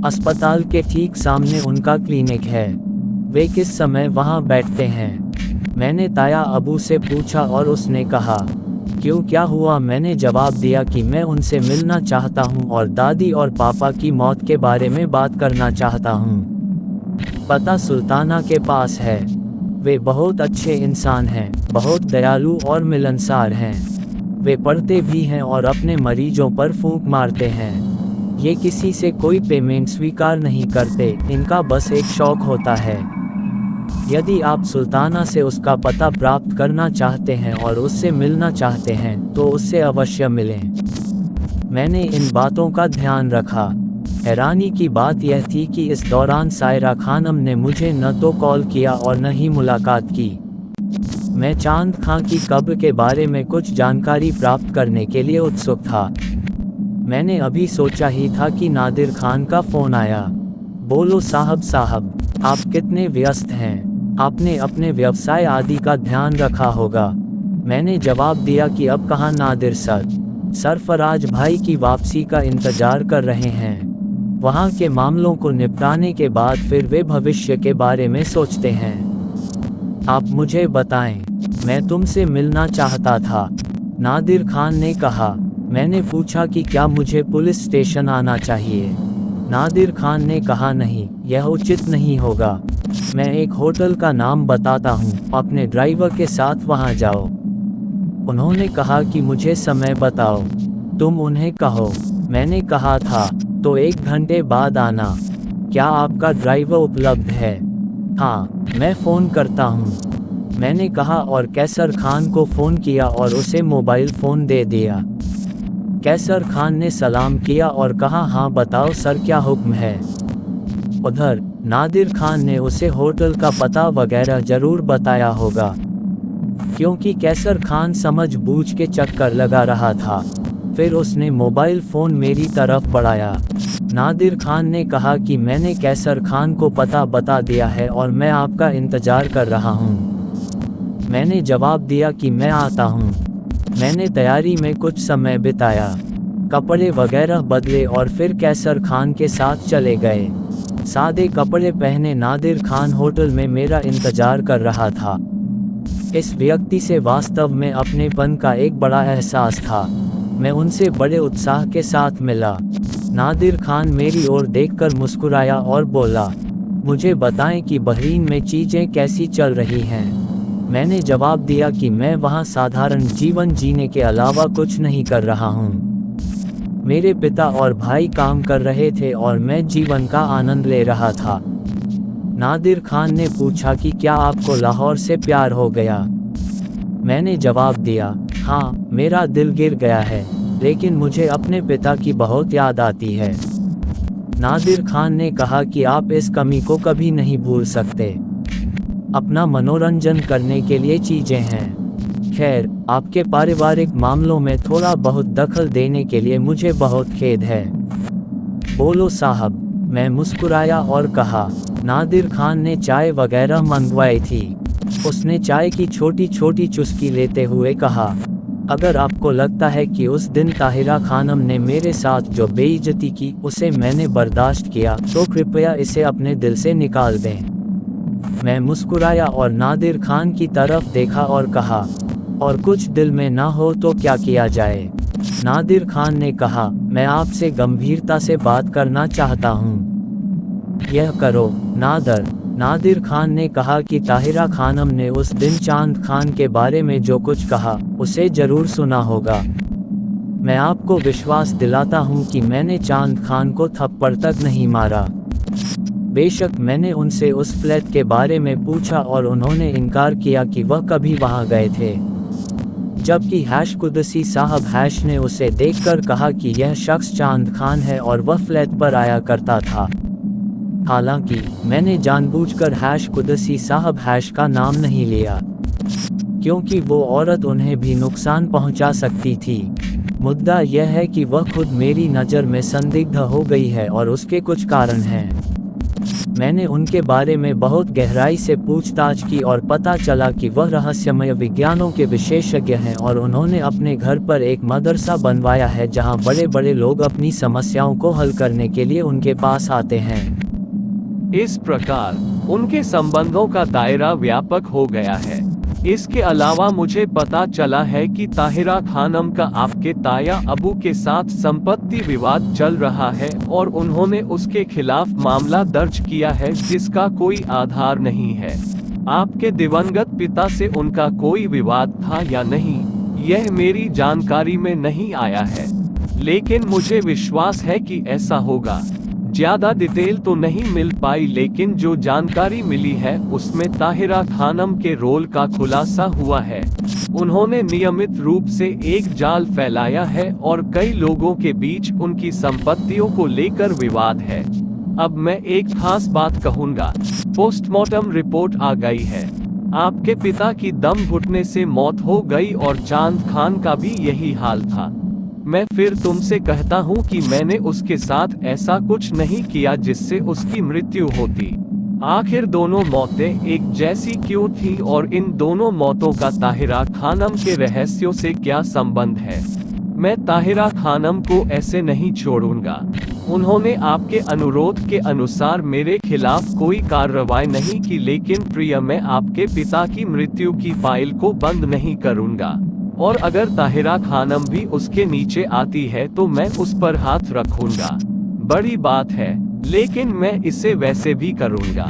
अस्पताल के ठीक सामने उनका क्लिनिक है। वे किस समय वहां बैठते हैं? मैंने ताया अबू से पूछा और उसने कहा, क्यों, क्या हुआ? मैंने जवाब दिया कि मैं उनसे मिलना चाहता हूं और दादी और पापा की मौत के बारे में बात करना चाहता हूं। पता सुल्ताना के पास है। वे बहुत अच्छे इंसान हैं, बहुत दयालु और मिलनसार हैं। वे पढ़ते भी हैं और अपने मरीजों पर फूंक मारते हैं। ये किसी से कोई पेमेंट स्वीकार नहीं करते, इनका बस एक शौक होता है। यदि आप सुल्ताना से उसका पता प्राप्त करना चाहते हैं और उससे मिलना चाहते हैं तो उससे अवश्य मिलें। मैंने इन बातों का ध्यान रखा। हैरानी की बात यह थी कि इस दौरान सायरा खानम ने मुझे न तो कॉल किया और न ही मुलाकात की। मैं चांद खां की कब्र के बारे में कुछ जानकारी प्राप्त करने के लिए उत्सुक था। मैंने अभी सोचा ही था कि नादिर खान का फोन आया। बोलो साहब, आप कितने व्यस्त हैं? आपने अपने व्यवसाय आदि का ध्यान रखा होगा। मैंने जवाब दिया कि अब कहाँ नादिर सर, सरफराज भाई की वापसी का इंतजार कर रहे हैं। वहाँ के मामलों को निपटाने के बाद फिर वे भविष्य के बारे में सोचते हैं। आप मुझे बताएं, मैं तुमसे मिलना चाहता था, नादिर खान ने कहा। मैंने पूछा कि क्या मुझे पुलिस स्टेशन आना चाहिए? नादिर खान ने कहा, नहीं, यह उचित नहीं होगा। मैं एक होटल का नाम बताता हूँ, अपने ड्राइवर के साथ वहाँ जाओ। उन्होंने कहा कि मुझे समय बताओ, तुम उन्हें कहो। मैंने कहा था, तो 1 घंटे बाद आना। क्या आपका ड्राइवर उपलब्ध है? हाँ, मैं फ़ोन करता हूँ, मैंने कहा और कैसर खान को फ़ोन किया और उसे मोबाइल फ़ोन दे दिया। कैसर खान ने सलाम किया और कहा, हाँ बताओ सर, क्या हुक्म है? उधर नादिर खान ने उसे होटल का पता वगैरह जरूर बताया होगा, क्योंकि कैसर खान समझबूझ के चक्कर लगा रहा था। फिर उसने मोबाइल फ़ोन मेरी तरफ बढ़ाया। नादिर खान ने कहा कि मैंने कैसर खान को पता बता दिया है और मैं आपका इंतज़ार कर रहा हूँ। मैंने जवाब दिया कि मैं आता हूँ। मैंने तैयारी में कुछ समय बिताया, कपड़े वगैरह बदले और फिर कैसर खान के साथ चले गए। सादे कपड़े पहने नादिर खान होटल में मेरा इंतज़ार कर रहा था। इस व्यक्ति से वास्तव में अपनेपन का एक बड़ा एहसास था। मैं उनसे बड़े उत्साह के साथ मिला। नादिर खान मेरी ओर देखकर मुस्कुराया और बोला, मुझे बताएं कि बहरीन में चीज़ें कैसी चल रही हैं। मैंने जवाब दिया कि मैं वहाँ साधारण जीवन जीने के अलावा कुछ नहीं कर रहा हूँ। मेरे पिता और भाई काम कर रहे थे और मैं जीवन का आनंद ले रहा था। नादिर खान ने पूछा कि क्या आपको लाहौर से प्यार हो गया? मैंने जवाब दिया, हाँ, मेरा दिल गिर गया है, लेकिन मुझे अपने पिता की बहुत याद आती है। नादिर खान ने कहा कि आप इस कमी को कभी नहीं भूल सकते। अपना मनोरंजन करने के लिए चीज़ें हैं। खैर, आपके पारिवारिक मामलों में थोड़ा बहुत दखल देने के लिए मुझे बहुत खेद है। बोलो साहब, मैं मुस्कुराया और कहा। नादिर खान ने चाय वगैरह मंगवाई थी। उसने चाय की छोटी छोटी चुस्की लेते हुए कहा, अगर आपको लगता है कि उस दिन ताहिरा खानम ने मेरे साथ जो बेइज्जती की उसे मैंने बर्दाश्त किया, तो कृपया इसे अपने दिल से निकाल दें। मैं मुस्कुराया और नादिर खान की तरफ देखा और कहा, और कुछ दिल में ना हो तो क्या किया जाए? नादिर खान ने कहा, मैं आपसे गंभीरता से बात करना चाहता हूँ। यह करो नादिर खान ने कहा कि ताहिरा खानम ने उस दिन चांद खान के बारे में जो कुछ कहा उसे जरूर सुना होगा। मैं आपको विश्वास दिलाता हूँ कि मैंने चांद खान को थप्पड़ तक नहीं मारा। बेशक मैंने उनसे उस फ्लैट के बारे में पूछा और उन्होंने इनकार किया कि वह कभी वहां गए थे, जबकि कुदसी साहब ने उसे देखकर कहा कि यह शख्स चांद खान है और वह फ्लैट पर आया करता था। हालांकि मैंने जानबूझकर कुदसी साहब का नाम नहीं लिया, क्योंकि वो औरत उन्हें भी नुकसान पहुंचा सकती थी। मुद्दा यह है कि वह खुद मेरी नज़र में संदिग्ध हो गई है और उसके कुछ कारण हैं। मैंने उनके बारे में बहुत गहराई से पूछताछ की और पता चला कि वह रहस्यमय विज्ञानों के विशेषज्ञ हैं और उन्होंने अपने घर पर एक मदरसा बनवाया है जहां बड़े बड़े लोग अपनी समस्याओं को हल करने के लिए उनके पास आते हैं। इस प्रकार उनके संबंधों का दायरा व्यापक हो गया है। इसके अलावा मुझे पता चला है कि ताहिरा खानम का आपके ताया अबू के साथ संपत्ति विवाद चल रहा है और उन्होंने उसके खिलाफ मामला दर्ज किया है जिसका कोई आधार नहीं है। आपके दिवंगत पिता से उनका कोई विवाद था या नहीं, यह मेरी जानकारी में नहीं आया है, लेकिन मुझे विश्वास है कि ऐसा होगा। ज्यादा डिटेल तो नहीं मिल पाई, लेकिन जो जानकारी मिली है उसमें ताहिरा खानम के रोल का खुलासा हुआ है। उन्होंने नियमित रूप से एक जाल फैलाया है और कई लोगों के बीच उनकी संपत्तियों को लेकर विवाद है। अब मैं एक खास बात कहूंगा, पोस्टमार्टम रिपोर्ट आ गई है। आपके पिता की दम घुटने से मौत हो गई और चांद खान का भी यही हाल था। मैं फिर तुमसे कहता हूँ कि मैंने उसके साथ ऐसा कुछ नहीं किया जिससे उसकी मृत्यु होती। आखिर दोनों मौतें एक जैसी क्यों थी और इन दोनों मौतों का ताहिरा खानम के रहस्यों से क्या संबंध है? मैं ताहिरा खानम को ऐसे नहीं छोड़ूंगा। उन्होंने आपके अनुरोध के अनुसार मेरे खिलाफ कोई कार्रवाई नहीं की, लेकिन प्रिय, मैं आपके पिता की मृत्यु की फाइल को बंद नहीं करूंगा और अगर ताहिरा खानम भी उसके नीचे आती है तो मैं उस पर हाथ रखूंगा। बड़ी बात है, लेकिन मैं इसे वैसे भी करूंगा।